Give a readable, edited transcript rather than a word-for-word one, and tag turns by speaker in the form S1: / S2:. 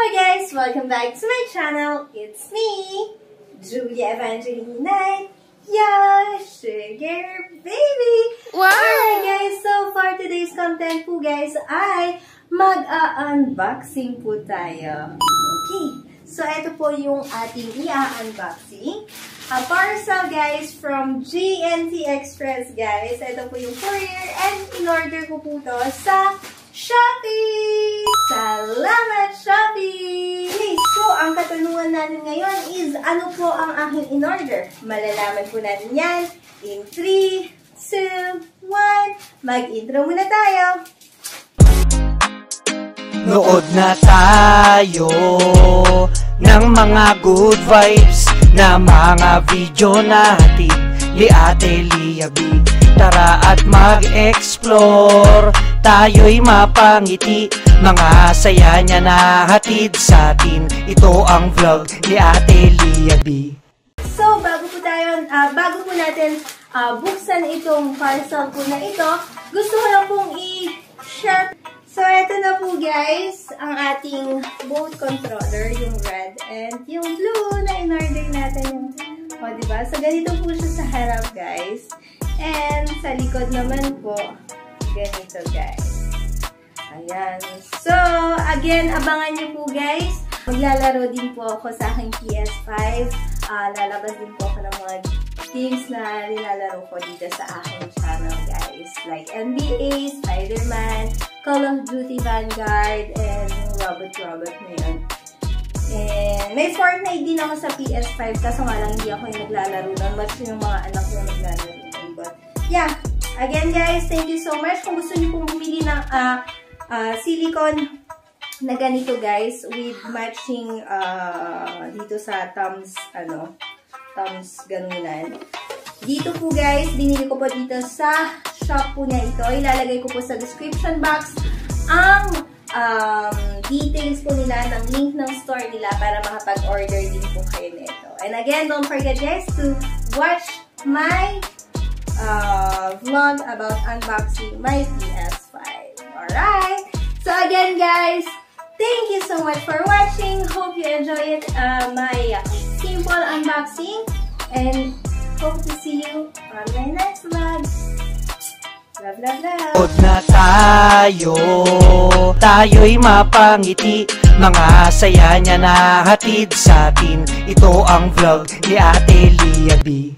S1: Hello guys! Welcome back to my channel. It's me, Julia Evangelina, your sugar baby!
S2: Wow!
S1: Alright guys, so for today's content po guys ay mag-a-unboxing po tayo. Okay, so ito po yung ating i-unboxing. A parcel guys from GNT Express guys. Ito po yung courier and in-order ko po to sa Shopee! Salamat, Shopee! Okay, so ang katanungan natin ngayon is ano po ang aking in-order? Malalaman po natin yan in 3, 2, 1. Mag-intro muna tayo!
S2: Nood na tayo ng mga good vibes na mga video natin ni Ate Lia B. Tara at mag-explore, tayo'y mapangiti, mga saya niya na hatid sa atin. Ito ang vlog ni Ate Lia B.
S1: So, bago po natin buksan itong parcel po na ito, gusto ko lang pong i-share. So, ito na po guys, ang ating boat controller, yung red, and yung blue na in-order natin. O, diba? So, ganito po siya sa harap guys. And sa likod naman po, ganito guys. Ayan. So, again, abangan niyo po guys. Maglalaro din po ako sa aking PS5. Lalabas din po ako ng mga games na nilalaro ko dito sa aking channel guys. Like NBA, Spider-Man, Call of Duty Vanguard, and Robot na yun. And may Fortnite din ako sa PS5 kaso nga lang hindi ako yung naglalaro doon. Mas yung mga anak ko yung naglalaro doon. But yeah, again guys, thank you so much. Kung gusto niyo pong bumili ng silicone na ganito guys with matching dito sa thumbs ganunan. Dito po guys, binili ko po dito sa shop po na ito. Ilalagay ko po sa description box ang details po nila ng link ng store nila para makapag-order din po kayo nito. And again, don't forget guys to watch my vlog about unboxing my PS5. Alright? So again guys, thank you so much for watching. Hope you enjoyed my simple unboxing and hope to see you on my next vlog. Love, love, love!
S2: Nood na tayo'y mapangiti, mga saya niya na hatid sa atin. Ito ang vlog ni Ate Lia B.